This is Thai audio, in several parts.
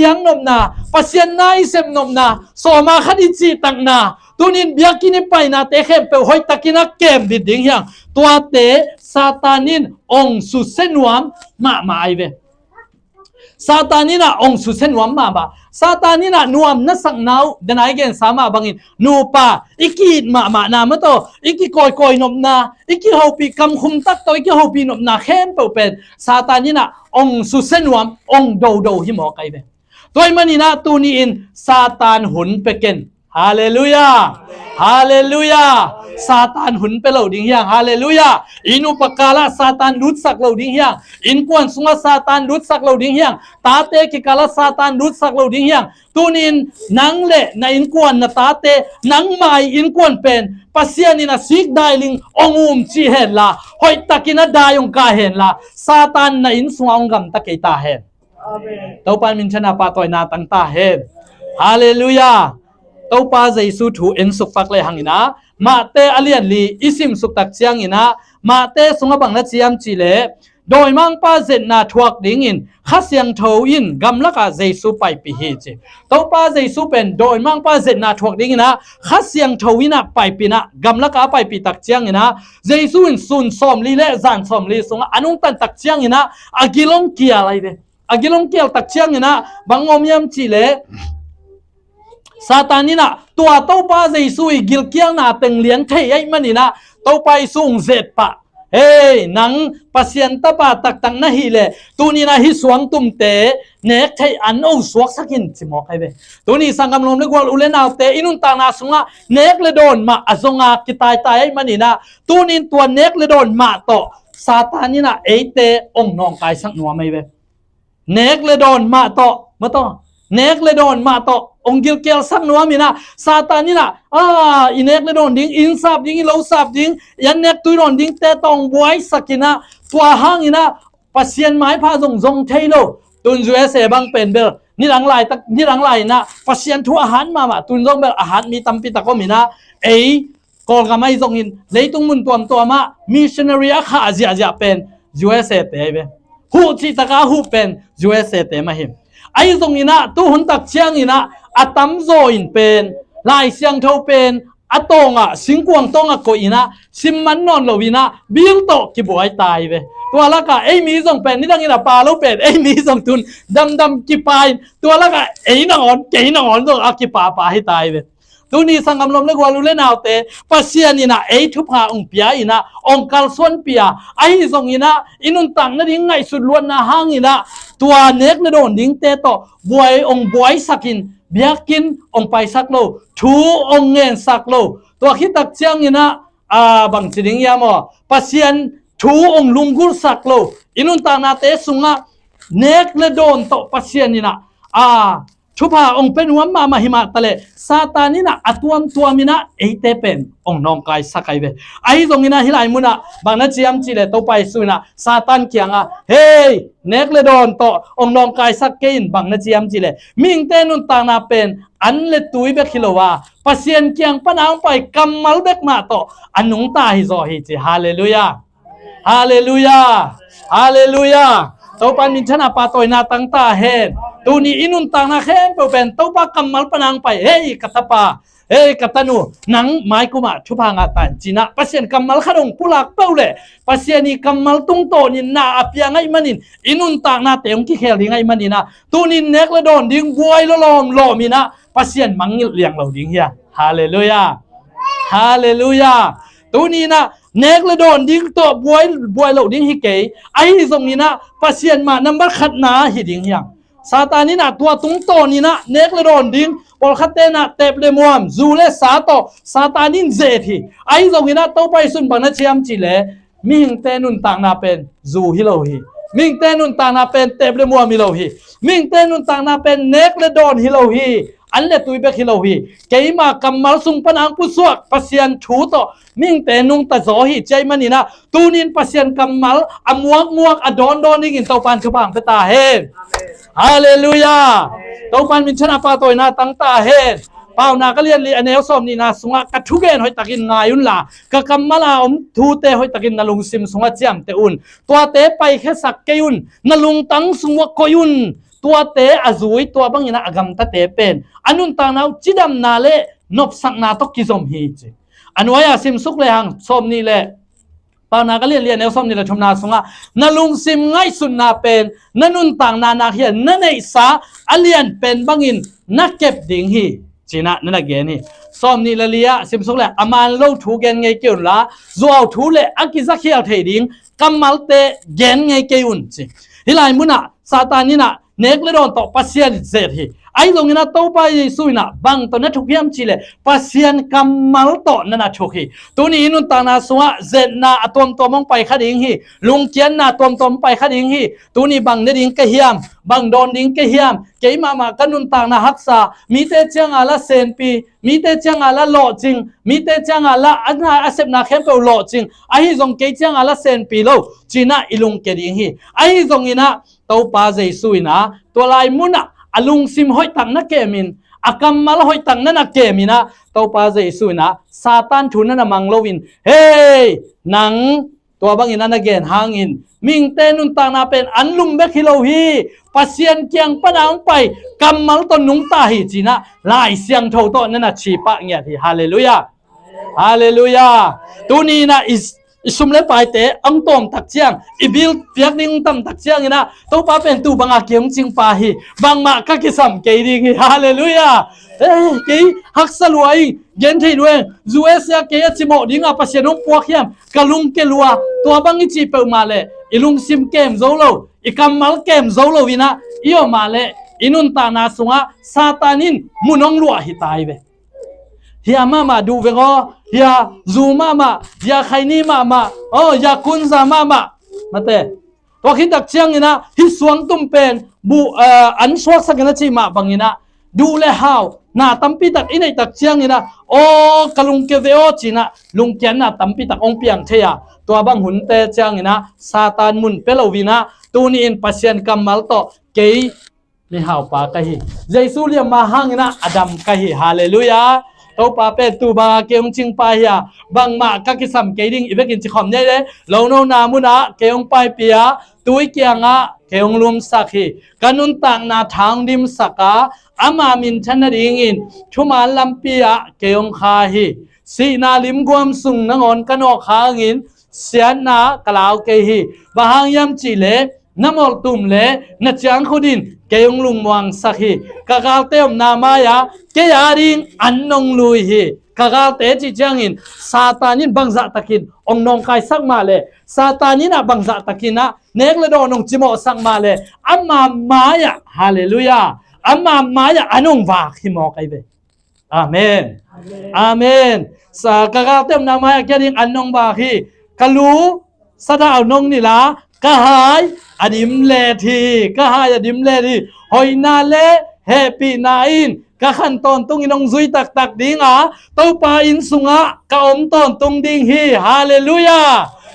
diang nom na pasien na isem nom na so ma khadi chi tak na tunin biakini pai na te khem pe hoi takina kem bi ding yang tua te satanin ong su senwam ma ai ve satanina ong su senwam ma ba satanina nuam na sang nau danai gen sama bangin nu pa iki ma na ma to iki koi nom na iki hopi kam khum tak to iki hopi nom na khem pe pen satanina ong su senwam ong do hi mo kai ve toy manina tu ni in satan hun peken hallelujah hallelujah satan hun pe lo ding yang hallelujah inu pakala satan lut sak lo ding yang in kwan sunga satan lut sak lo ding yang tate ki kala satan lut sak lo ding yang tunin nang le na in kwan na tate nang mai in kwan pen pasian ina sik dailing ongum chi hen la hoi takina dayong ka hen la satan na in suang gam takita hen amen to pan min chana pa toy na tang ta hen hallelujah tau pa Jesu thu en suk pak le hangina ma te alian li isim suk tak chiang ina ma te sunga bang na chiam chi le doi mang pa zen na thuak ding in khasyang tho in gamlaka Jesu pai pi hi che tau pa Jesu pen doi mang pa zen na thuak ding ina khasyang tho ina pai pi na gamlaka pai pi tak chiang ina Jesu in sun som li le zan som li sunga anung tan tak chiang ina agilong kia lai de agilong kia tak chiang ina bangom yam chi le satanina tua tau pa Jesu gil kiang na teng lian thei ai manina tau pa sung zet pa hey nang pasien ta pa tak tang na hi le tunina hi suang tum te nek thei an o suak sakin chimo kai ve tuni sangam lom le gol ulen au te inun ta na sunga nek le don ma azonga kitai tai ai manina tunin tua nek le don ma to satanina eite ong nong kai sak nuam mai ve nek le don ma to nek le don ma to ong gil kel sak nuam ina satanina inek le don ding in sap ding lo sap ding yan nek tu don ding te tong buai sakina tua hang ina pasien mai pha zong thailo tun jue se bang pen bel ni rang lai na pasien thu ahan ma tun zong bel ahan mi tampi takomina ei kol gamai zong in leitung mun tuam to ma missionary a kha azia pen USA te be hu chi taka hu pen USA te ma him ai zong ina tu hun tak chiang ina atam zo in pen lai siang tho pen atonga singkwang tonga ko ina simman non lo ina bil to ki boy tai ve tua la ka ei mi zong pen ni dang ina pa lo pen ei mi zong tun dam ki pai tua la ka ei na on zo a ki pa hi tai ve tu ni sangam lom le gwalu le naw te pasian ina ei thu pha ong pia ina ong kal son pia ai zong ina inun tang na ding ngai sut luan na hang ina tua nek na don ding te to boy sakin biakin ong pai sak lo thu ong ngen sak lo tua khi tak chiang ina bang chiding ya mo pasian thu ong lunggur sak lo inun tang na te sunga nek le don to pasian ina chupa ong penuam ma hima tale satanina tuamina eite pen ong nong kai sakai ve ai zongina hilai muna bangna chiam chile to pai suina satan kianga hey nek le don to ong nong kai sakein bangna chiam chile ming tenun tana pen an le tui be khilowa pasien kiang panang pai kamal bek ma to anung ta hi zo hi chi hallelujah hallelujah hallelujah to pan min chana pa toy na tang ta hen tu ni inun tang na khen pe pen to pa kamal panang pai hey katapa hey katanu nang mai kuma chupa nga tan china pasien kamal khadong pulak paule pasien ni kamal tung to ni na apia ngai manin inun tang na teong ki khel ngai manina tu ni nek le don ding buai lo lom mina pasien mangil liang lo ding ya hallelujah hallelujah tu ni na nek le don ding to buai lo ding hi ke ai zong ni na pasien ma number khat na hi ding yang satanina tua tung to ni na nek le don ding pol khate na tep le muam zu le sa to satanin ze thi ai zong ina to pai sun bang na chiam chi le ming te nun tang na pen zu hi lo hi ming te nun tang na pen tep le muam hi lo hi ming te nun tang na pen nek le don hi lo hi an le tui be hi lo hi keima kamal sung panang pu suak pasian thu to ming te nung ta zo hi chai manina tunin pasian kamal amuak adon ning in to pan chupang pe ta hen hallelujah to pan min chana pa toy na tang ta hen pau na ka lian li anel som ni na sunga ka thugen hoi takin ngayun la ka kamala thu te hoi takin nalung sim sunga chiam te un to te pai khe sak ke un nalung tang sungwa koyun ตัวเตะอาจุยตัวบางอย่างอากำตะเตะเป็นอันนู้นต่างเราจิดำนาเล่นบสักนาตกิจอมฮีจิอันว่าซิมสุกเลยหังสมนี่แหละปานาก็เรียนเอลสมนี่แหละชมนาสงะนาลุงซิมง่ายสุดนาเป็นนั่นนุ่นต่างนานาเฮียนั่นไอ้สาอเลียนเป็นบางอินนักเก็บดิ่งฮีจีน่ะนั่นแหละเกนี่สมนี่ละเลียซิมสุกเลยอามันโลถูเกนไงเกี่ยวละจัวถูเลยอากิซักเฮียเทดิ่งกัมมัลเตเกนไงเกี่ยวจีฮิลายมุนะซาตานี่นะเนกเลโดนต่อปัสยาเซอร์ฮีไอ้ลงนะตัวไปสุยนะบางตัวนั้นทุกอย่างชิเลปัสยานกัมมัลโตนั่นนะชุกฮีตัวนี้นุนตานาสวะเจน่าตัวมองไปขัดยิงฮีลุงเกียนน่ะตัวไปขัดยิงฮีตัวนี้บางเนดิงเกียมบางโดนดิงเกียมเกี่ยมากันนุนตานาฮักษามีแต่เจ้าอาละเซนปีมีแต่เจ้าอาละหล่อจริงมีแต่เจ้าอาละอันน่ะอาเซบนาเข้มเปหล่อจริงไอ้ที่ทรงเกี่ยเจ้าอาละเซนปีโลจีน่าอิลุงเกดิงฮีไอ้ที่ทรงอินะตัวป้าเจสุยนะตัวลายมุนะอลุงซิมหอยตังนักเกมินอากำมาลหอยตังนักเกมินะตัวป้าเจสุยนะซาตานทุนนั่นมังโลวินเฮ้หนังตัวบางอินนั่นเกนหางอินมิงเตนุนตางนาเป็นอันลุมเบคิโลฮีปัสยันเกียงปะนางไปกำมาลต้นนุงตาหิจีนะลายเสียงเท่าต้นนั่นชีปะเงียที่ฮาเลลูยาฮาเลลูยาตัวนี้นะสุมเลไปเตะอังตอมตักเจียงอีบิลเปียกนิ่งตั้มตักเจียงนะตัวป้าเป็นตัวบางอาเกียงจิงปาฮีบางมากักกิสัมเกยดิงฮาเลลูยาเกยฮักสลวยเย็นที่ด้วยจูเอสยาเกยจิโมดิงอาปัสยนุปวกเฮียมกะลุงเกลัวตัวบางอิจิเปมาเลอีลุงซิมเกมโซโลอีกัมมัลเกมโซโลวินะอีโอมาเลอินุนตานาสุงะซาตานินมุนองลัวฮิตายเวเฮียมาดูเวงอเฮียซูมาเฮียไคนี่มาโอ้ยาคุณซามาเตตัวคิดตักเชียงนี่นะฮิสวงตุ้มเป็นบุอันสวกสักนาทีมาบังนี่นะดูแลฮาวนาตั้มปีตักอินไอตักเชียงนี่นะโอ้กะลุงเกเวโอจีนะลุงเกียนนะตั้มปีตักองเปียงเทียตัวบังหุ่นเตเชียงนี่นะซาตานมุนเปลวินะตัวนี้อินปัสยันกัมมัลโตเกยนี่ฮาวปากะฮีเจสุเลียมาหังนี่นะอดัมกะฮีฮาเลลูยาตัวป้าเป็นตัวบางเกี่ยงจิงไปฮะบางมากักกิสัมเกดิงอีเวกินจิขอมเนี่ยเลยเราโนนามุนะเกี่ยงไปเปียตัวเกี่ยงเกี่ยงลุมสักฮีกันุนต่างนาทางดิมสักอามามินชันดิ่งอินชุมาลัมเปียเกี่ยงขาฮีสีนาลิมกวมสุงนังอนกันออกหางอินเสียนากล่าวเกฮีบางยามจิเลน้ำออกตุ่มเลนัดจังขุดินเกี่ยงลุงวังสักฮีกะกาเตมนามายาเกียริงอันนงลุยฮีกะกาเตจิจังอินซาตานินบังซาตะกินองนองไกสักมาเลซาตานินบังซาตะกินนะเนกเลโดนองจิโมสักมาเลอัมมามายาฮาเลลูยาอัมมามายาอันองวาคิมอไกเบอาเมนอาเมนสากะกาเตมนามายาเกียริงอันนงวาฮีกะลูสะดาวนงนี่ละกะหายอดิมเลทีกะหายอดิมเลทีหอยนาเลเฮปีนาอินกะขันตอนตุงอินองซุยตักดิงตัวปาอินสุงกะอมตอนตุงดิงฮีฮาเลลูยา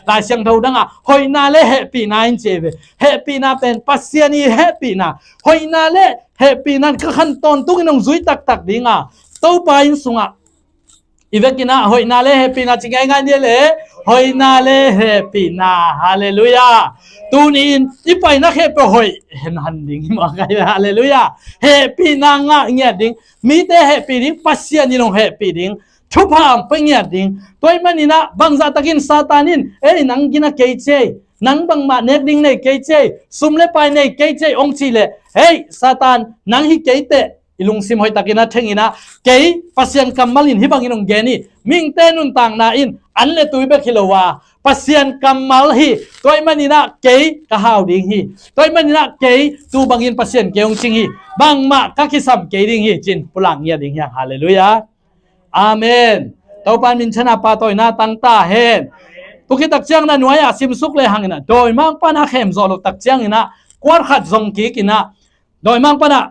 ลายเสียงเท่าดังหอยนาเลเฮปีนาอินเจเวเฮปีนาเป็นปัสยานีเฮปีนาหอยนาเลเฮปีนากะขันตอนตุงอินองซุยตักดิงตัวปาอินสุงอีเวกินะหอยนาเลเฮปีนาจิงไงเนี่ยเลยหอยนาเลเฮปีนาฮาเลลูยาตูนี้อีไปนักเฮปหอยเห็นหันดิ่งมาไงฮาเลลูยาเฮปีนางะเงียดิ่งมีแต่เฮปีดิ่งปัสยานิลงเฮปีดิ่งทุพามไปเงียดิ่งตัวมันนี่นะบางซาตะกินซาตานินนังกินะเกยเจนังบางมาเนกดิ่งในเกยเจซุมเลไปในเกยเจองชีเลซาตานนังฮิเกยเตอิลุงซิมหอยตะกินะเทงินะเกยปัสยันกัมมัลินฮิบังอินองเกนี่มิงเตนุนต่างนาอินอันเลตุยเบคิโลวาปัสยันกัมมัลฮีตัวมันนี่นะเกยกะฮาวดิ่งฮีตัวมันนี่นะเกยตูบังอินปัสยันเกยองชิงฮีบางมากักกิสัมเกยดิ่งฮีจินปุลังเงียดิ่งฮีฮาเลลูยาอาเมนตัวปานมินชนะปาตอยนาตังตาเฮนตุกิตักเจียงนะหน่วยซิมสุกเลยหังนะโดยมังปานาเข้มโซลตักเจียงนะกวาดขัดซงกีกินะโดยมังปานา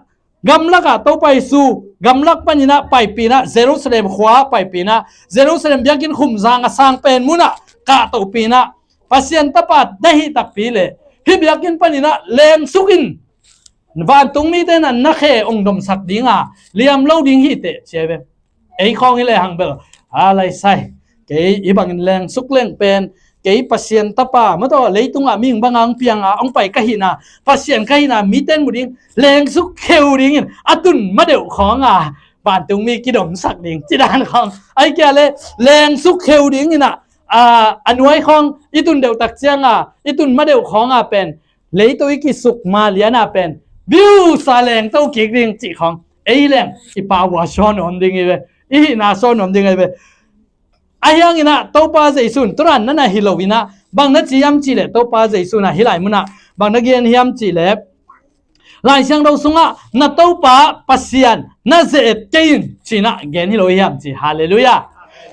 กำลักตัวไปสู่กำลักปัญญาไปปีนะเยรูซาเล็มขวาไปปีนะเยรูซาเล็มยังกินขุมจางสร้างเป็นมุนะกาตัวปีนะปัสยันตปัดได้หิตักปีเลยฮิบยังกินปัญญาเลี้ยงสุกินวันตรงนี้เต้นนักเของดมสักดิ่งเลี้ยงเล่าดิ่งหิเตะเชื่อไหมไอ้ของนี่เลยหังเบลอะไรใส่เกยอีบังเลี้ยงสุกเลี้ยงเป็นเก cái pasien tapa mà to lấy tung à mình bang ang piang à ông phải cái na pasien cái na mi tên một điên lên xúc kêu điên atun mà đều khó à bạn tung mi cái đồng sắc điên chỉ đàn không ai kia lên xúc kêu điên na anh nói không itun đều tắc chiang à itun mà đều khó à pen lấy tôi cái xúc mà liền à pen biu sa lên tôi kịch điên chỉ không ấy lên cái bao hoa son ổn định vậy ý na son ổn định vậy ayang ina topa jaisun turan nana hilovina bang na chiam chi le topa jaisuna hilai muna bang na gen hiam chi le lai sang do sunga na topa pasian na zet kein china gen hilo hiam chi hallelujah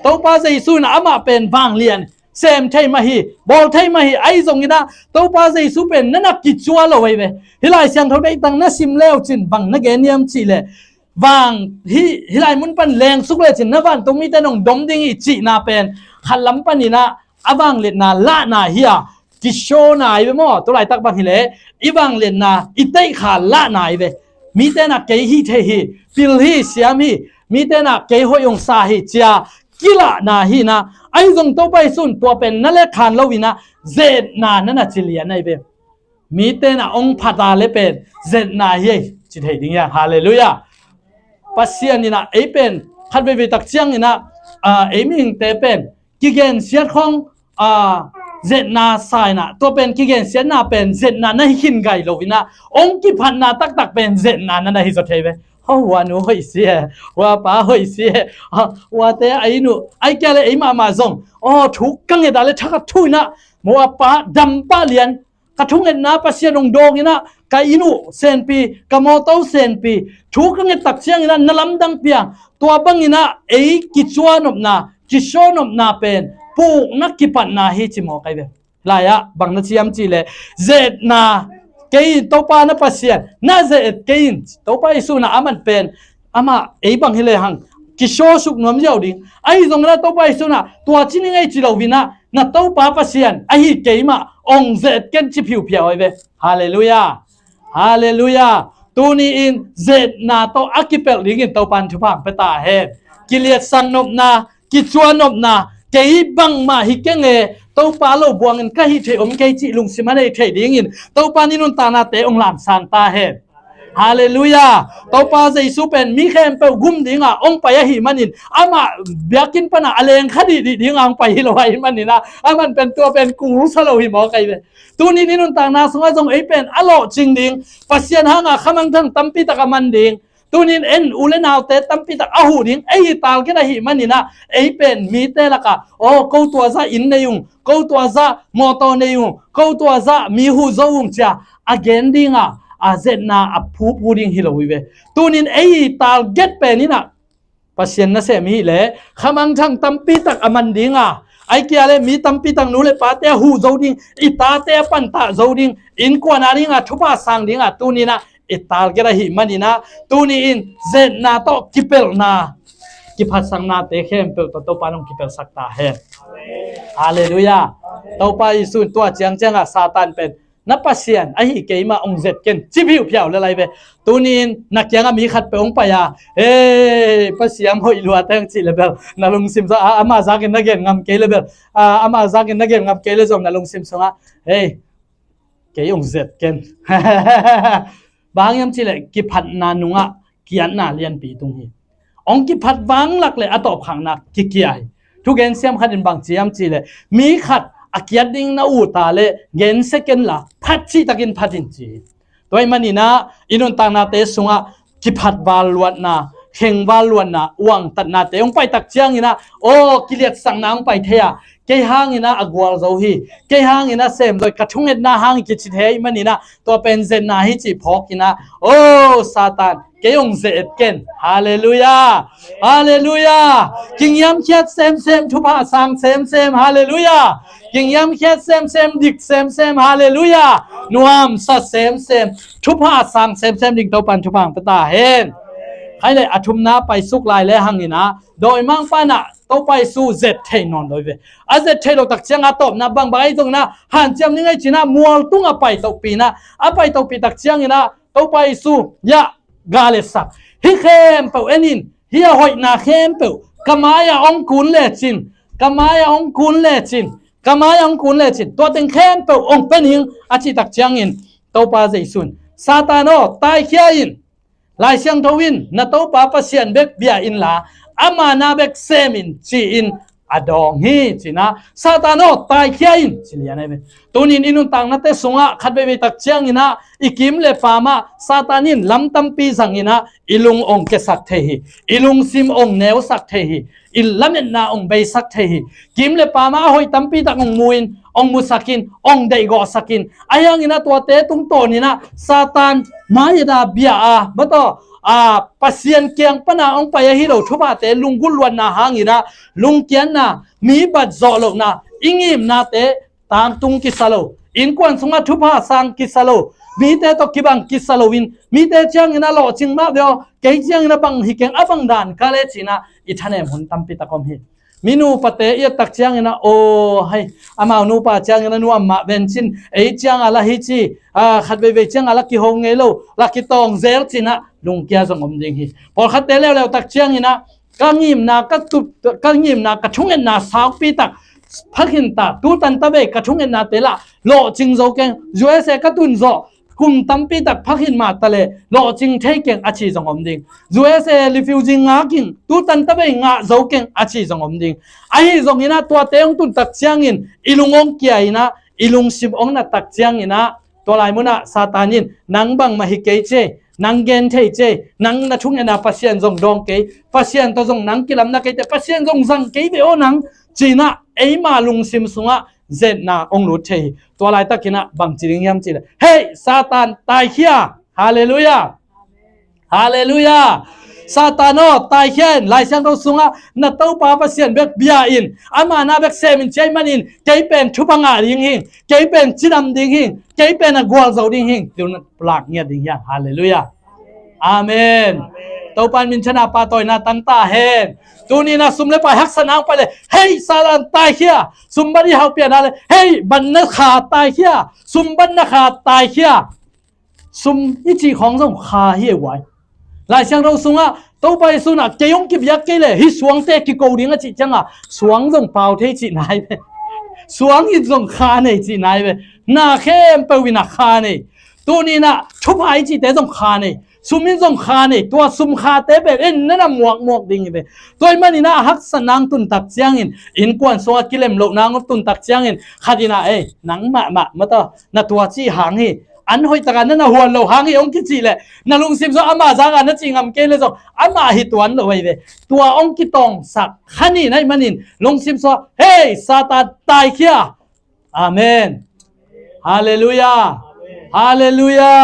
topa jaisuna ama pen bang lian sem thai ma hi bol thai ma hi ai zong ina topa jaisu pen nana ki chua lo wei ve hilai sang tho dei tang na sim leo chin bang na gen hiam chi le vàng hi lại muốn pan leng xúc lên trên nó vàng tung mi tên ông đom đinh chị na pen khăn lắm pan ni na vàng liệt na lạ na hi à cái show này với mò tôi lại tắc bằng hi lệ vàng liệt na tây khả lạ này về mi tên là cái hi thế hi pil hi xiam hi mi tên là cái hội ông sa hi chia kila na hi na ai dùng tôi bay sun tua pen nó lệ khăn lâu vì na zet na nó là chỉ liền này về mi tên là ông phata lệ pen zet na hi chỉ thấy đi nha hallelujah pasien ni na apen khat be tak chiang ni na aiming te pen kigen siat khong zet na sai na to pen kigen siat na pen zet na na hin gai lovina ong ki phan na tak tak pen zet na na hi zo thebe ho wa nu hoi sie wa pa hoi sie wa te ai nu ai kya le ai ma zong thu kang e da le thak thu na mo pa dam pa lian ka thung en na pasien ong dong ina ka inu sen pi ka mo to sen pi thu ka nge tak chiang ina nalam dang piang tua bang ina ei ki chuan op na ki shon op na pen pu na ki pat na hi chi mo kai ve la ya bang na chiam chi le zet na ke to pa na pasien na zet ke in to pa isu na aman pen ama ei bang hi le hang ki sho suk nom jau ding ai zong na to pa isu na tua chi ni ngai chi lo vina na to pa pasien ai hi ke ma ong zet ken chi phiu phiao ai ve hallelujah hallelujah tuni in zet na to akipel dingin to pan thupang peta he kiliat sang nop na ki chuan nop na kei bang ma hi kenge to pa lo buangin ka hi the om kei chi lung simane the dingin to pan inun ta na te ong lam sang ta he hallelujah to pa jaisu pen mi khem pe gum dinga ong pa ya hi manin ama biakin pana aleng khadi di dinga ong pa hi lo hi manina aman pen to pen ku salo hi mo kai ve tuni ninun tang na sunga jong ei pen alo ching ding pasien hanga khamang thang tampi taka man ding tunin en ulenaw te tampi tak ahu ding ei tal ke na hi manina ei pen mi te laka ko tua za in ne yung ko tua za moto ne yung ko tua za mi hu zo ung cha again dinga azet na aphu puring hilowi ve tunin ei tal get penina pasien na se mi le khamang thang tampi tak aman dinga ai kia le mi tampi tang nu le pa te hu zo ding ita te pan ta zo ding in kwa na ringa thupa sang dinga tunina ital gera hi manina tuni in zet na to kipel na kiphat sang na te khem pe to panong kipel sakta he hallelujah to pa isun tua chiang changa satan pen na pasien ai hi keima ong zet ken chibiu phiao le lai ve tunin na kyanga mi khat pe ong pa ya pasiam hoi lua tang chi level na lung sim za ama zakin na gen ngam ke level ama zakin na gen ngam ke le zom na lung sim songa ke ong zet ken bang yam chi le ki phat na nunga kian na lian pi tung hi ong ki phat wang lak le atop khang na ki kiai thu gen siam khatin bang chiam chi le mi khat akiat ding na u ta le gen second la phat chi takin phatin chi toy manina inun tang na te sunga ki phat wal luat na kheng wal luat na uang tat na te ong pai tak chiang ina kiliat sang na ong pai thea ke hang ina agwal zo hi ke hang ina sem loi kathung et na hang ki chi the manina to pen zen na hi chi phok ina satan ke ong ze et ken hallelujah hallelujah king yam khat sem thupa sang sem hallelujah king yam khat sem dik sem hallelujah nuam sa sem thupa sang sem dik to pan thupang pata hen hai le athum na pai suk lai le hang ina doi mang pa na to pai su zet thei non doi ve a zet thei lo tak chiang a top na bang bai jong na han cham ni ngai china mual tung a pai to pi na a pai to pi tak chiang ina to pai su ya gale sak hi khem pe enin hi hoi na khem pe kamaya ong kun le chin กามายังคุณเลยจิตตัวเต็งเข้มเปองเป็นหิงอาจิตักจังอินตัวปาใจสุนซาตานอตายเขียอินลายเสียงทวินนาตัวปาปัสยันเบกเบียอินลาอามานาเบกเซมินจีอินอดองฮีจีนะซาตานอตายเขียอินจิเลียนเบตัวนี้อินุตังนัตเตสุงะขัดเบเบตักจังอินะอิกิมเลฟามาซาตานินลำตัมปีสังอินะอิลุงองเกสักเทฮีอิลุงซิมองเนวสักเทฮีอิลลัมเนนาองเบสักเทฮีกิมเลปามาหอยตัมปีตักองมุยนองมุสักินองเดโกสักินอายังอินะตัวเตตุงโตนี่นะซาตานมายดาเบียอาบัตโตปัสยันเกียงปนาองไปฮิโรทุบาเตลุงกุลวันนาหางินะลุงเกียนนะมีบัดจอลกนะอิงิมนาเตตามตุงกิสโลอินควันสุงาทุบาสังกิสโลมีเตตกิบังกิสโลวินมีเตจังอินะโลจิงมาเดียวเกจังอินะบังฮิเกงอบังดานกาเลจินะอิทานะมุนตัมปิตะคอมฮิมินูปะเตยตักจังอินะโอให้อามานูปะจังอินะนูอัมมาเบนชินเอจังalaฮิจิขัดเบเบจังalaกิฮงเงโลลักกิตองเซลจินะลุงเกียจงอมดิงฮิพอขัดเตแล้วตักจังอินะกังยิมนากะตุกังยิมนากะทุงเอ็นนาสาวปีตักพักหินตาตูตันตะเบกะทุงเอ็นนาเตละโลจิงโซเกงจูเอเซกะตุนโซกุมตัมปีตักพักหินมาตะเลโลจิงเทเกงอาชีจงอมดิงจูเอเซลิฟิวจิงงากินตูตันตะเบงาโซเกงอาชีจงอมดิงไอฮิจงอินะตัวเตงตุนตักเจียงอินอิลุงองเกียอินะอิลุงซิมองนะตักเจียงอินะตัวลายมุนะซาตานินนังบังมาฮิเกเจนังเกนเทเจนังนะทุงเอ็นาปัสยันจงดองเกปัสยันตัวจงนังกิลำนะเกเตปัสยันจงสังเกเบโอนังจีนะเอมาลุงซิมสุงะเจนาองลุเทตัวลายตะกินะบังจิริงยามจีเลยเฮ้ซาตานตายเขียฮาเลลูยาฮาเลลูยาซาตานอตายเขียนลายเสียงตัวสุงะนัตเต้าปาปัสยันเบกเบียอินอามานาเบกเซมินใจมันอินเกยเป็นทุพังอาดิงหิงเกยเป็นจิดำดิงหิงเกยเป็นกวลเจ้าดิงหิงเดี๋ยวนั้นปลากเงียดิงยาฮาเลลูยาอาเมนตัวปันมินชนะปาตอยนาตั้งตาเฮนตัวนี้นะสุมเลไปฮักสนางไปเลยเฮ้ยซาตานตายเขียสุมบันที่เขาเปลี่ยนอะไรเฮ้ยบันนักขาตายเขียสุมบันนักขาตายเขียสุมอีจีของส่งขาเฮียไว้หลายเสียงเราสุงอ่ะตัวไปสุนัขเกยงกิบยักษ์เกเลยฮิสวงเตกิโกดิ้งอ่ะจีจังอ่ะสวงส่งเป่าเทจีนายไปสวงอีส่งขาเนี่ยจีนายไปหน้าเข้มไปวินาขาเนี่ยตัวนี้นะชุบหายจีแต่ส่งขาเนี่ยสุมินส่งขาเนี่ยตัวสุมขาเตเปเอ็นนั่นน่ะหมวกดิ่งไปตัวมันนี่นะฮักสนางตุนตักเจียงอินกวนสวกิเลมโลนางตุนตักเจียงขัดินะหนังมาต่อนาตัวจีหางฮีอันหอยตะกันนั่นน่ะหัวโลหางฮีองกิจีเลยนาลุงซิมโซอามาจางอันนั่นจริงอำเกเลยส่งอามาฮิตัวนั้นเลยตัวองกิตองสักขันี่นั่นมันนี่ลุงซิมโซเฮ้ยซาตานตายเขียอาเมนฮาเลลูยาฮาเลลูยา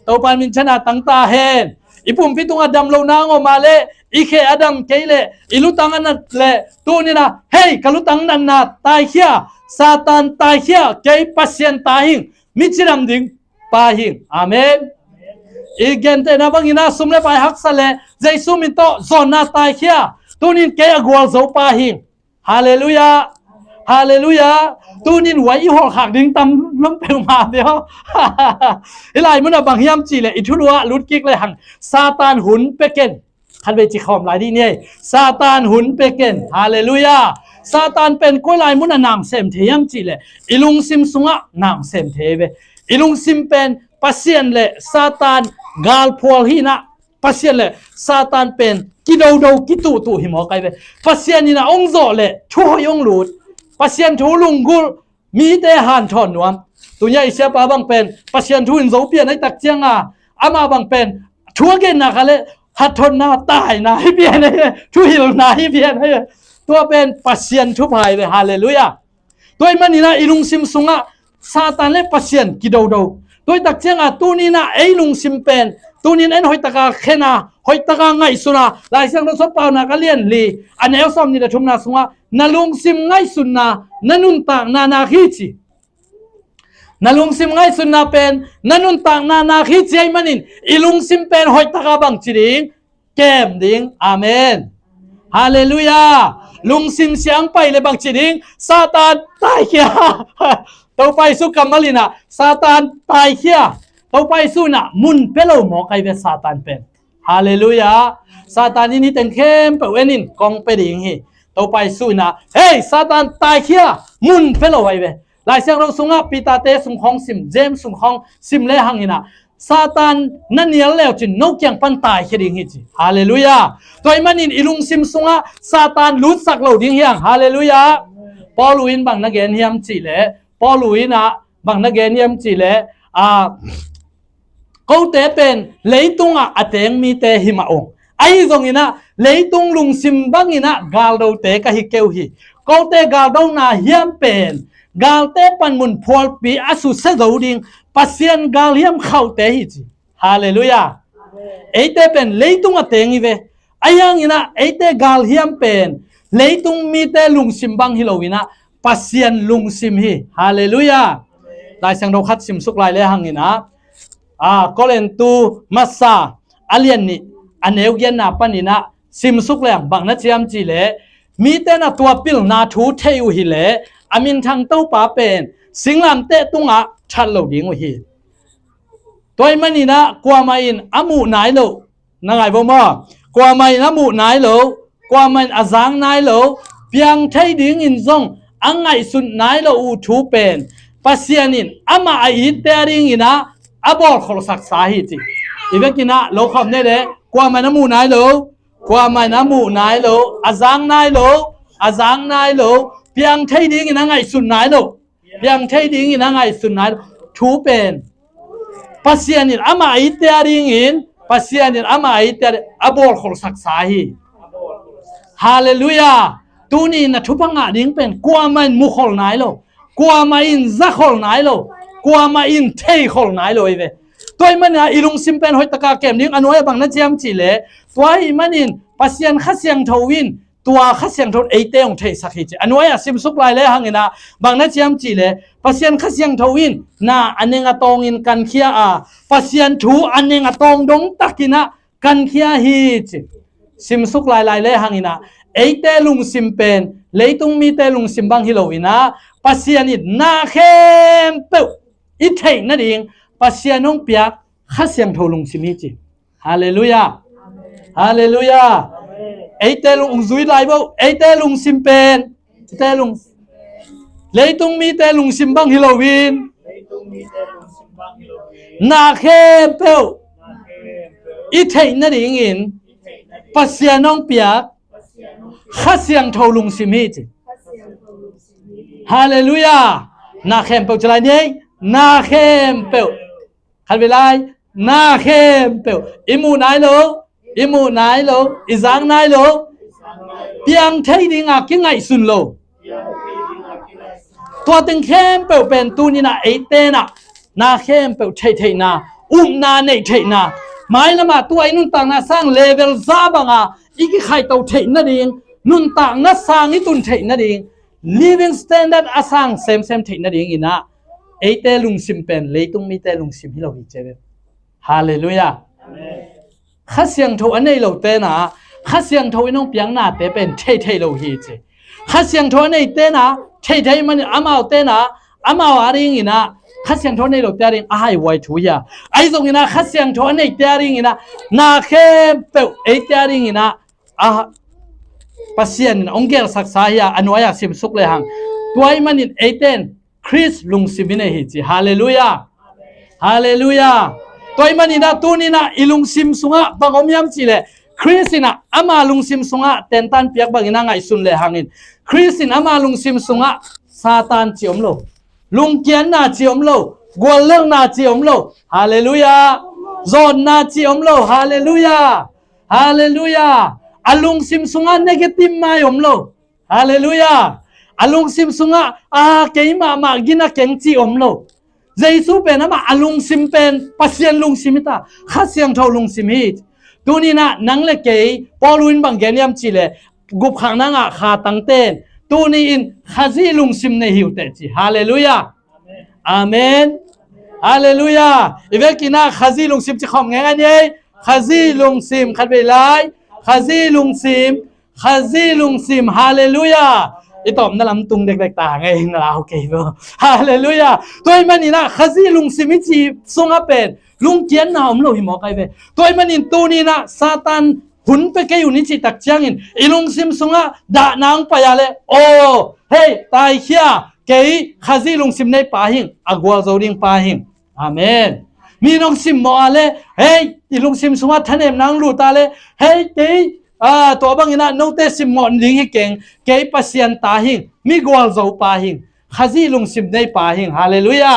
ตัวปันมินชนะตั้งตาเฮนอีปุ่มพิตุงอดัมโลนางอมาเลอีเคอดัมเกเลอีลุตังอันนั้นเลตัวนี้นะเฮ้ยกลุตังนั้นนะตายเขียซาตานตายเขียเกยปัสยันตายหิงมิจิรัมดิงปาหิงอาเมนอีเกนเตนะบังอินาสุมเลไปฮักซาเลใจสุมินโตโซนาตายเขียตัวนี้เกยกวลโซปาหิงฮาเลลูยาฮาเลลูยาตัวนี้ไว้หอกหักดิ้งตำล้มเปลวมาเดียวไอ้ลายมันบางยามจีเลยอิทุลัวลุดกิกเลยหังซาตานหุนเปเกนคันเวจิคอมหลายที่นี่ซาตานหุนเปเกนฮาเลลูยาซาตานเป็นก้อยลายมันนางเซมเทียมจีเลยอิลุงซิมสุงะนางเซมเทเวอิลุงซิมเป็นปัสเซียนเลยซาตานกาลพอลฮีนะปัสเซียนเลยซาตานเป็นกิโดโดกิตูหิมอไกเวปัสเซียนนี่นะองโซเลยช่วยองลูดปัสยันทูลุงกุลมีแต่หันถอนนวมตัวใหญ่เสียปาบังเป็นปัสยันทูอินโซเปียนให้ตักเจียงอามาบังเป็นชัวเกนนะคะเลยหัดทนหน้าตายนะให้เปียนให้ช่วยหน้าให้เปียนให้ตัวเป็นปัสยันทุบหายเลยฮาเลลูยาตัวมันนี่นะอิลุงซิมสุงะซาตานเลยปัสยันกิโดโดตัวตักเจียงตัวนี้นะลุงซิมเป็นตัวนี้นั้นหอยตะกาเขนาหอยตะกาไงสุนาหลายเสียงเราสบเปล่านะก็เลียนลีอันนี้เอาซ้ำนี่แต่ชมนาสุงะนาลุงซิมไงสุนานันุนต่างนาฮิจินาลุงซิมไงสุนาเป็นนันุนต่างนาฮิจิไอ้มันนินอีลุงซิมเป็นหอยตะกาบังจิริงแก้มดิงอาเมนฮาเลลูยาลุงซิมเสียงไปเลยบังจิริงซาตานตายเขียตัวไปสุกัมมาลินะซาตานตายเขียตัวไปสู้นะมุนเปโลหมอไกเวซาตานเป็นฮาเลลูยาซาตานนี่แต่งเข้มเปเวนินกองไปดิ่งฮี ตัวไปสู้นะเฮ้ยซาตานตายเขี้ยมุนเฟลเอาไว้เว้หลายเสียงเราสุงะปีตาเตสุงของซิมเจมสุงของซิมเลหังอินะซาตานนั่นเนี่ยแล้วจินนกยังปันตายแค่ดิ่งฮิจิฮาเลลูยาตัวมันอินอิลุงซิมสุงะซาตานลุดสักเหล่าดิ่งเฮียงฮาเลลูยาปอลูอินบางนักเรียนเฮียมจีเลปอลูอินะบางนักเรียนเฮียมจีเลเขาเตเป็นเลยตุงอะเตงมีเตหิมาองไอ้ตรงนี้นะเลยตุงลุงซิมบังนี้นะกาลเราเตกะฮิเกวฮีเขาเตกาลเรานาเฮียมเป็นกาลเตปันมุนพอลปีอาสุเสดาวดิงปัสยันกาลเฮียมเข้าเตฮิจิฮาเลลูยาไอ้เตเป็นเลยตุงอะเตงอีเวไอ้ยังนี้นะไอ้เตกาลเฮียมเป็นเลยตุงมีเตลุงซิมบังฮิโลวินะปัสยันลุงซิมฮีฮาเลลูยาได้สังเราคัดซิมสุกลายเลยหังนี้นะก็เล่นตูมาซาอเลียนนี่อันเอวเย็นนาปันนี่นะซิมสุกเลยบางนัดเจียมจีเลมีแต่นะตัวปิลนาทูเทวหิเลอามินทางเต้าป่าเป็นสิงลำเตตุงะชัดเหล่าดิ่งวหิตัวมันนี่นะกว่ามาอินอามูไหนโลนั่งไงบ่มากว่ามาอินอามูไหนโลกว่ามันอาจางไหนโลเพียงเทดิ่งอินซงอังไงสุดไหนโลอูทูเป็นปัสยานินอามาไอฮิตเตอริงอินะอาบอลขอสักสาหิจิอีเวกินะโลคอมเนี่ยเลยกว่ามันน้ำมูนายโลกว่ามันน้ำมูนายโลอาจางนายโลอาจางนายโลเพียงเทดิ้งนั่งไงสุดนายโลเพียงเทดิ้งนั่งไงสุดนายทูเป็นปัสยานินอามาอิตเตอริงอินปัสยานินอามาอิตเตอริอาบอลขอสักสาหิฮาเลลูยาตูนี่นะทุพังอาดิ้งเป็นกว่ามันมุขลนายโลกว่ามันอินซักขลนายโลกว่ามาอินเทขอลนายเลยเว้ตัวมันนะอีลุงซิมเป็นหอยตะกาเกมนี้อนุไอ้บางนัดเจียมจีเลตัวมันอินปัสยันขัดเสียงทวินตัวขัดเสียงทนเอเตองเทสักฮิจิอนุไอ้ซิมสุกลายเลยหังนะบางนัดเจียมจีเลปัสยันขัดเสียงทวินน่ะอันเองอะตองอินกันเคียปัสยันทูอันเองอะตองดงตักินะกันเคียฮิจิซิมสุกลายเลยหังนะเอเตลุงซิมเป็นเลยตุงมีเตลุงซิมบังฮิโลวินะปัสยันอินนาเข้มเปอีเทนั่นเองปัสยานงเปียกขัดเสียงโทลุงซิมิจิฮาเลลูยาฮาเลลูยาไอเตลุงซุยไลบ่ไอเตลุงซิมเป็นเตลุงเลยตุงมีเตลุงซิมบังฮิโลวินนาเคเปลอีเทนั่นเองอินปัสยานงเปียกขัดเสียงโทลุงซิมิจิฮาเลลูยานาเคเปลจะไรเนี่ยนาเข้มเปลขันเวลานาเข้มเปลอิมูนายโลอิมูนายโลอิจางนายโลเพียงเท่านี้งากิงไงสุนโลตัวตึงเข้มเปลเป็นตัวนี้นะไอเตนะนาเข้มเปลเท่ๆนะนาในเท่นะหมายละมาตัวไอ้นุ่นต่างนะสร้างเลเวลซาบังอ่ะอีกใครเต่าเท่นั่นเองนุ่นต่างนะสร้างอีตุนเท่นั่นเอง living standard อ่ะสร้างเซมเท่นั่นเองอีนะไอเตลุงซิมเป็นเลยตุงมีเตลุงซิมที่เราวิจัยแบบฮาเลลูยาข้าเสียงโทอันนี้เราเตนะข้าเสียงโทน้องเปียงหน้าเตเป็นเท่ๆเราฮิจิข้าเสียงโทอันนี้เตนะเท่ๆมันอามาเตนะอามาอะไรอย่างนี้นะข้าเสียงโทนี่เราเตริงอ้ายไว้ทุยาไอ้ตรงนี้นะข้าเสียงโทอันนี้เตริงนะนาเข้มเปลไอเตริงนะปัสยันองเกลศักษายาอนุญาตสิมสุกเลยหังตัวไอ้มันไอเตนคริสลุงซิมินเฮจิฮาเลลูยาฮาเลลูยาตัวมันนี่นะตัวนี้นะอีลุงซิมสุงะบางอมยามจีเลคริสนะอามาลุงซิมสุงะเต็นตันเปียกบางอินะไงสุนเลหังอินคริสนะอามาลุงซิมสุงะซาตานจิอมโลลุงเกียนนาจิอมโลกวลเลงนาจิอมโลฮาเลลูยาซอนนาจิอมโลฮาเลลูยาฮาเลลูยาอาลุงซิมสุงะเนกติมมาอมโลฮาเลลูยาalung sim sunga keima ma gina kengchi omlo jaisu pen ama alung sim pen pasien lung simita khasyang tho lung simit tunina nangle ke poluin bang geniam chile gup khangna nga kha tangten tuni in khazi lung sim ne hiute chi hallelujah amen hallelujah ivekina khazi lung sim chi khom nge nga ni khazi lung sim khatbe lai khazi lung sim hallelujahอีตอมนั่นลำตุงเด็กๆต่างเองนะโอเคบ่ฮาเลลูยาตัวมันนี่นะข้าซีลุงซิมิจีทรงอาเป็นลุงเกียนหนาวมโลหิมอไกเวตัวมันนี่ตัวนี้นะซาตาน หุ่นไปเกอยู่นี่จิตักเจียงอินอิลุงซิมสุงะด่านางไปอะไรโอ้เฮ้ตายเขียเกยข้าซีลุงซิมในป่าหิงอากวาโจดิงป่าหิงอาเมนมีน้องซิมมออะไรเฮ้อิลุงซิมสุงะท่านเอ็มนางลูตาเลยเฮ้เกยตัวบางอินะโนเตซิมมอนดิงฮิเก่งเกยปัสยันตาหิงมีกวาโจป่าหิงข้าซีลุงซิมในป่าหิงฮาเลลูยา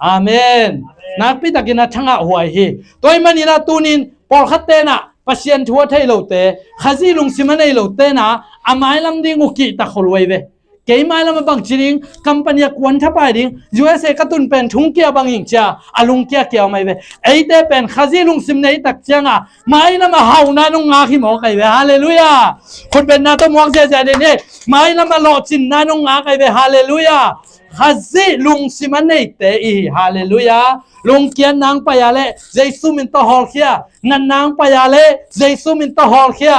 อาเมนนักพิทักษ์นะทั้งอาหวยฮีตัวมันนี่นะตูนินปอลขัดเตนะปัสยันทัวไทยโลเตข้าซีลุงซิมันในโลเตนะอาไม้ลำดิ่งอุกิตะขลวยเวเกยไม้ลำบังจริงคัมปันยากวนทับไปดิ่ง USA กตุนเป็นทุ่งเกียบังอิงจ้าอาลุงเกียเกี่ยวไม่เวไอเตเป็นข้าซีลุงซิมในตักเจียงอ่ะไม้ลำมาเฮานานุงอาขิมอกไอเวฮาเลลูยาคนเป็นนาตัวมองเจเจเดเนี่ยไม้ลำมาหลอดจินนานุงอาไอเวฮาเลลูยาข้าซีลุงซิมันในเตอีฮาเลลูยาลุงเกียนนางไปอะไรเจสุมินตอฮอลเคียนันนางไปอะไรเจสุมินตอฮอลเคีย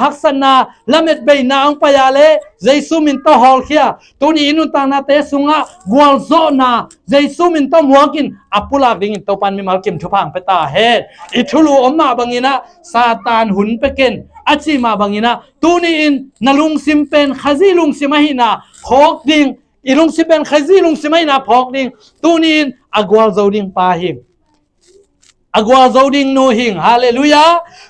ฮักษณะละเม็ดใบนางไปอะไรเจสุมินตอฮอลเคียตัวนี้อินุตังนาเตสุงะกวลโซนาเจสุมินตอมัวกินอัปปุลากดิ่งตัวปันมีมาเก็มทุพังไปตาเฮดอิทุลูอมมาบังอินะซาตานหุนไปเกนอาชีมาบังอินะตัวนี้อินนลุงซิมเป็นข้าซีลุงซิมาหินาพอกดิ่งอีลุงสิเป็นข้าซีลุงสิไม่นาพอกดิ่งตูนินอากวาลโจดิ่งปาหิงอากวาลโจดิ่งนูหิงฮาเลลูยา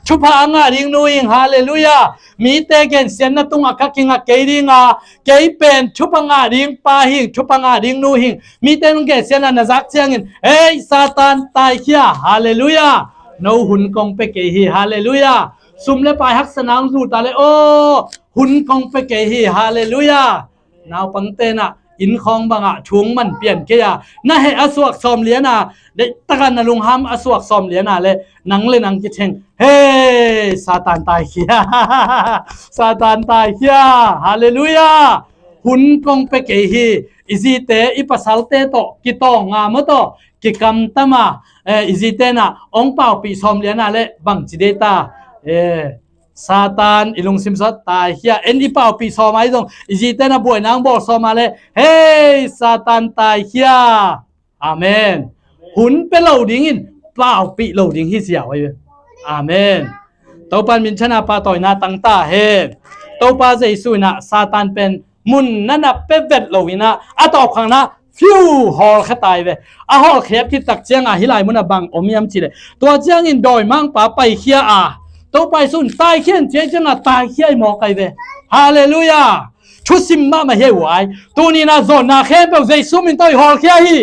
ชุพางาดิ่งนูหิงฮาเลลูยามีเตเกนเสียนนัตุงอักกิงอักเกดิ่งอาเกยเป็นชุพางาดิ่งปาหิงชุพางาดิ่งนูหิงมีเตนุงเกเสียนนักเสียงอินเอ้ยซาตานตายเขียฮาเลลูยานูหุ่นกงเปเกฮีฮาเลลูยาซุมเลไปฮักษณะรูตาเลโอหุ่นกงเปเกฮีฮาเลลูยานาวปังเตนะอินของบางอ่ะช่วงมันเปลี่ยนเกียน่าให้อสวกซอมเลียน่ะได้ตะกันนลุงห้ามอสวกซอมเลียน่ะเลยนังเลยนังกิเชงเฮ้ซาตานตายเขียซาตานตายเขียฮาเลลูยาหุ่นกงเปเกฮีอิจิเตอิปัสสัลเตโตกิโตงามโตกิกัมตมาอิจิเตน่ะองเป่าปีซอมเลียน่ะเลยบังจิเดตาซาตานอิลุงซิมซัตตายเฮียเอ็นอีเป่าปีซอมาไอ้ตรงอิจิเตน่ะบวยนางบอกซอมาเลยเฮ้ซาตานตายเฮียอาเมนหุ่นเป็นเหล่าดิ่งอินเป่าปีเหล่าดิ่งที่เสียไว้อาเมนตัวปันมินชนะปาต่อยนาตั้งตาเฮตัวปาใจสุนะซาตานเป็นมุนนั่นน่ะเป็ดเวทเหล่าวินะอะต่อขังนะฟิวฮอลขตายเวอะฮอลเขียบที่ตักเจียงอะฮิไลมุนะบังอมยามจีเลยตัวเจียงอินดอยมังป่าไปเขียอะตัวไปสุนตายเขียนเจียงอะตายเขียหมอกไอเวฮาเลลูยาชุดซิมมาเฮวายตัวนี้นะโซนนาเข้มเปล่าใจซุมินตัวฮอลเขียฮี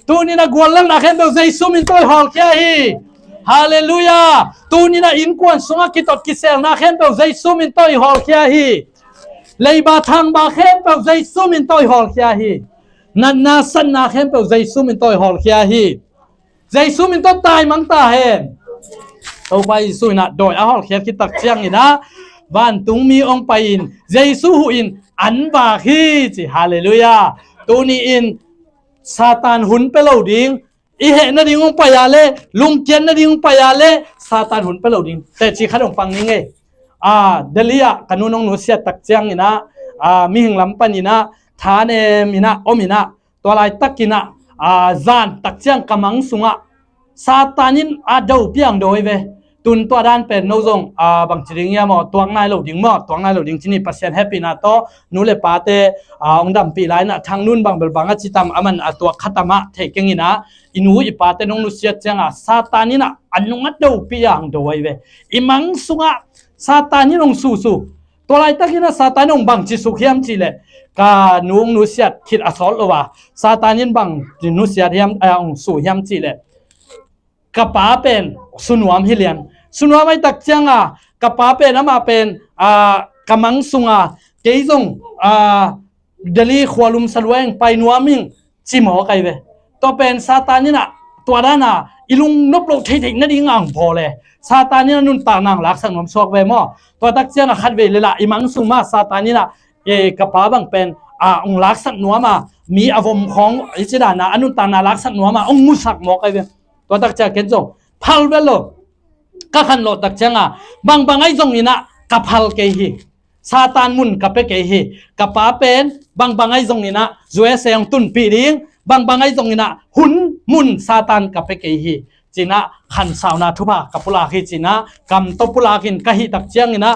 ตัวนี้นะกวนลังนาเข้มเปล่าใจซุมินตัวฮอลเขียฮีฮาเลลูยาตัวนี้นะอินกวนสงกิตอดกิเซลนาเข้มเปล่าใจซุมินตัวฮอลเขียฮีเลยบาทางบาเข้มเปล่าใจซุมินตัวฮอลเขียฮีนันนาสันนาเข้มเปล่าใจซุมินตัวฮอลเขียฮีใจซุมินตัวตายมังตาเฮตัวไปสุนัดโดยอาฮอลเขียคิดตักเชียงอินะบ้านตุงมีองไปอินเจซูอินอันบาฮีจิฮาเลลูยาตัวนี้อินซาตานหุนเปล่าดิ่งอีเหนดิ่งองไปยาเลลุงเจนดิ่งองไปยาเลซาตานหุนเปล่าดิ่งแต่จีขัดองฟังนี่ไงเดลียกันูนองนุเสียตักเชียงอินะมีหิงลำปันอินะทานเอมินะอมินะตัวลายตักกินะจานตักเชียงกำมังสุงะซาตานินดาวเปียงโดยเวตุนตัวด้านเป็นโนซงบางจริงยามอตัวง่ายเหล่าดิ่งมอตัวง่ายเหล่าดิ่งที่นี่ปัสยันแฮปปี้นะโตนูเลปาเตองดำปีไลนะทางนู้นบางเบลบางจิตามมันตัวขัตมะเทกิงินะอินูอีปาเตนงนุเสียจังซาตานินะอันนุงัดดาวเปียงโดยเวอิมังสุงะซาตานินงสูสูตัวไรตะกินะซาตานินงบางจิสุขยามจิเลกานูงนุเสียคิดอสอลว่าซาตานินบางจินุเสียยามองสูยามจิเลกระป๋าเป็นสุนวมฮิเลียนสุนวมไม่ตักเจียงกระป๋าเป็นน้ำมาเป็นกำมังสุงเกยจงเดลีขวาลุมสลวงไปนัวมิงจิหมอไกเวตัวเป็นซาตานี่นะตัวด้านอิลุงนบโลกเทคนั่นเองอ่างพอเลยซาตานี่นุนตานางหลักสังนมสวกเวมอตัวตักเจียงขัดเวเลยละอิมังสุงมาซาตานี่นะกระป๋าบังเป็นองหลักสักนัวมามีอารมณ์ของอิจดานะอนุตานาหลักสักนัวมาองมุสักหมอไกเวตัวตักเจียงเก็นจงพัลเวโลก็ขันโลตักเจียงบางไอ้จงนี่นะกับพัลเกฮีซาตานมุนกับเปเกฮีกับป้าเป็นบางไอ้จงนี่นะจวยเสียงตุนปีดิ้งบางไอ้จงนี่นะหุนมุนซาตานกับเปเกฮี จีน่าขันสาวนาทุบะกับปุลาคิจีน่ากำตปุลากินกะหิตักเจียงนะ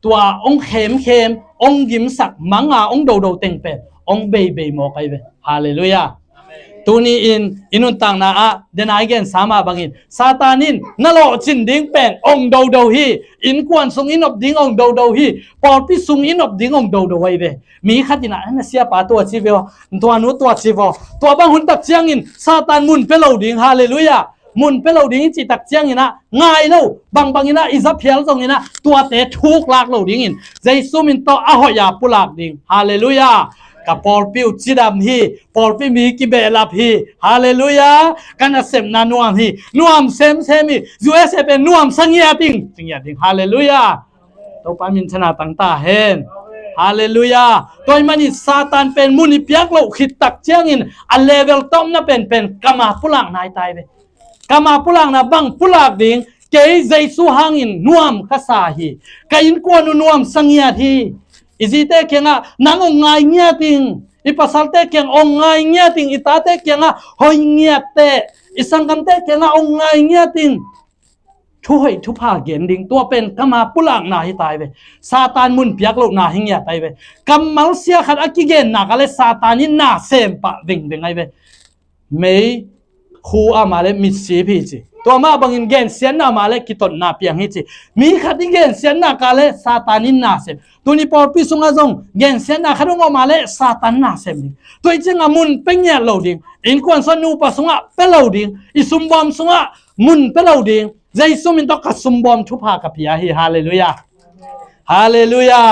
ตัวองเข้มองยิมสักมังองโดเต็งเป็ดองเบย์โมกัยเวฮาเลลูยาตัวนี้อินุนตังนาเดนายเกนสามาบังอินซาตานินนั่นโลจินดิ้งเป็นองโดฮีอินกวนซุงอินอบดิ้งองโดฮีปอลพิซุงอินอบดิ้งองโดไว้เวมีขัดนะนั่นเสียป่าตัวชีวตัวนู้ตัวชีวตัวบางหุ่นตักเจียงอินซาตานมุนเปโลดิ้งฮาเลลูยามุนเปโลดิ้งจิตักเจียงอินะง่ายแล้วบางอินะอิซับเพียลตรงอินะตัวเตะทุกลากโลดิ้งอินใจซุมินโตอะหอยาปุลากดิ้งฮาเลลูยากับปอลปิวจิดามฮีปอลปิมีกิเบลับฮีฮาเลลูยากันเซมนานวมฮีนวมเซมียูเอสเอเป็นนวมสังเงียติงฮาเลลูยาตัวปามินชนะตั้งตาเห็นฮาเลลูยาตัวมันนี่ซาตานเป็นมุนิพยักเราขิดตักเจียงอินอันเลเวลต้อมน่ะเป็นกามาปุลังนายตายไปกามาปุลังน่ะบังปุลักดิ่งเกยใจสู้หางอินนวมข้าสาฮีกอินกวนนวมสังเงียทีizite kenga nang ongai nya ting ipasalte keng ongai nya ting itate kenga hoi nya te isangam te kenga ongai nya tingช่วยทุพาเกนดิงตัวเป็นกมาปุลังนาให้ตายไปซาตานมุนเปียกโลนาหิงยาตายไปกำมัลเสียขัดอักเกนนักอะไรซาตานินนาเซมปะดิ่งไงไปไม่คูอามาเลมิสีพีจีตัวมาบังอินเกนเสียนนามาเลกิตนนาเปียงฮิจีมีขัดเกนเสียนนากาเลซาตานินนาเซมตัวนี้พอพิสุงอาจงเกนเสียนนาขัดงอมาเลซาตานนาเซมดิตัวจริงอามุนเป็นเงี้ยโลดิงอินควนสนูปัสงะเป็นโลดิงอิสุมบอมสงะมุนเป็นโลดิงใจสุมินตกัสมบอมทุพากับพิยาฮีฮาเลลูยาฮาเลลูยา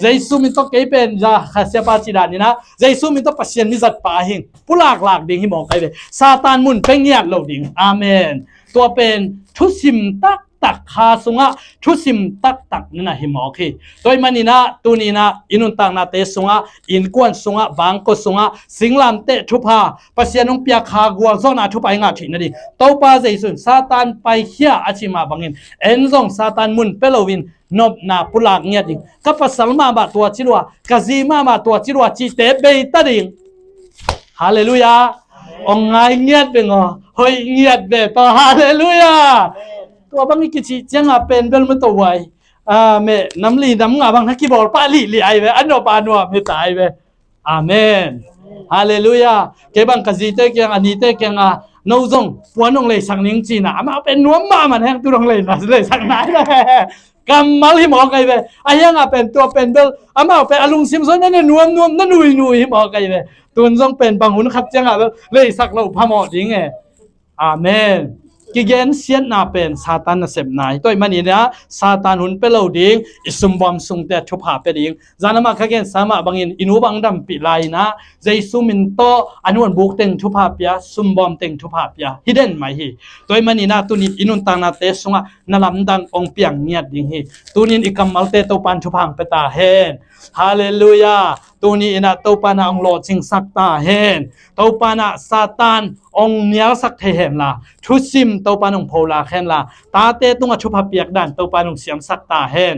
ใจสุมินตกเกยเป็นจ้าข้าเสียปาจิดานี่นะใจสุมินตปัสเซียนมิจัดปาหิงผู้หลากดิ่งหิมอกไกเลยซาตานมุนเป็นเงียดโลดิ่งอาเมนตัวเป็นทุสิมตักคาสุงะทุสิมตักนี่นะหิมอกฮีโดยมันนี่นะตัวนี้นะอินุนตังนาเตสุงะอินกวนสุงะบางกสุงะสิงลามเตทุพาปัสเซียนงเปียคากวลซอนาทุพายงาถินะดิโตปาใจสุนซาตานไปเฮียอาชิมาบังอินเอ็นซงซาตานมุนเปโลวินนบนาปุลากเงียดิงกับปัสสัลมาบะตัวจิรัวกะซีมาบะตัวจิรัวจิเตเบยตะดิงฮาเลลูยาองไงเงียดเป็นงอเฮ้ยเงียดเบตฮาเลลูยาตัวบางกิจิจังอาเป็นเบลมันตัวไวเมน้ำลีน้ำงาบางทักกี้บอกป้าลีไอเวอันโนปานัวไม่ตายเวอาเมนฮาเลลูยาเก็บังกะซีเตเกียงอันนี้เตเกียงนูซงปวนงเลยสังนิงจีน่ะมาเป็นนวมมามันแห้งตุงเลยนะเลยสังไหนเลยกำมัลหิมอกไกเวอายังเป็นตัวเป็นเบลมาเป็นอลุงซิมซอนนั่นนวมนั่นนุยหิมอกไกเวตัวซงเป็นบางหุ่นขัดจังเลยสักเราพมอดิงเออาเมนกิเกนเสียนนาเป็นซาตานเสพนายตัวมันนี่นะซาตานหุ่นเปโลดิงอิสุมบอมสุงเตทุพาเปดิงจานามาขเกนสามาบังอินูบังดำปิลายนะใจสุมินโตอนุนบุกเต็งทุพาเปียสุมบอมเต็งทุพาเปียฮิเดนไม่ฮีตัวมันนี่นะตุนิอินุนตังนาเตสุงะนลำดังองเปียงเงียดดิงฮีตุนินอิกัมมัลเตโตปันทุพังเปตาเฮนฮาเลลูยาตัวนี้นะตัวปานาองโลจิงสักตาเฮนตัวปานาซาตานองเนียสักเทเฮมลาทุสิมตัวปานองโพลาเฮนลาตาเตตุงอชุพเปียกดันตัวปานองเสียมสักตาเฮน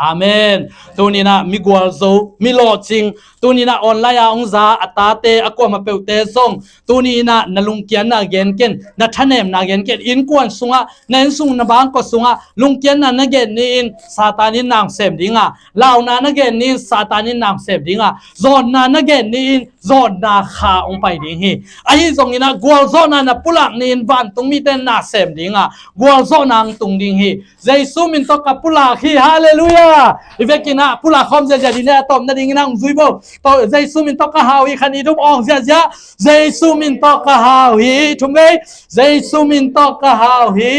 อาเมนตัวนี้นะมีกวลโซมีโลจิงตัวนี้นะออนไลน์องซาอัตาเตอากวมาเปวเตซงตัวนี้นะนลุงเกียนนาเกนเกนนัทเนมนาเกนเกนอินกวนสุงะเนนสุงนบางก็สุงะลุงเกียนนาเกนนี่อินซาตานินนางเสพดิงะลาวนาเกนนี่ซาตานินนางเสพดิงะโซนนาเกนนี่อินโซนนาคาองไปดิงฮีไอ้ทรงนี้นะกวลโซนานะปุลักนี่อินวันตรงมีเตนนาเสพดิงะกวลโซนางตรงดิงฮีเจสุมินตกับปุลักฮีฮาเลลูยาอีเวกินะปุลาคอมเสียดีเนี่ยตอมนั่นเองนั่งซุยโบต่อใจซูมินตอกะฮาวีคันนี้ทุกองเสียใจซูมินตอกะฮาวีทุ่มเลยใจซูมินตอกะฮาวี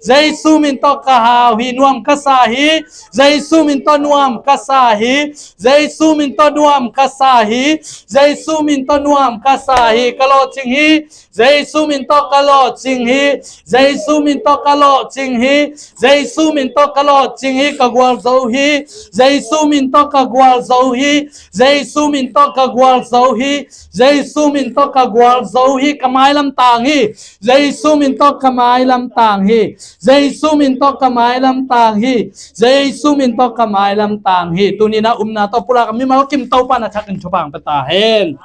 ใจซูมินตอกะฮาวีนวมกษาฮีใจซูมินตอนวมกษาฮีใจซูมินตอนวมกษาฮีใจซูมินตอนวมกษาฮีกะโลจิงฮีใจซูมินตอกะโลจิงฮีใจซูมินตอกะโลจิงฮีใจซูมินตอกะโลจิงฮีกะกวลโซฮีJesus mintoka gwal zauhi Jesus mintoka gwal zauhi Jesus mintoka gwal zauhi kamailam tanghi Jesus mintoka kamailam tanghi Jesus mintoka kamailam tanghi Jesus mintoka kamailam tanghi tunina umna to pula kami malakim tau pa na chakin chupang patahin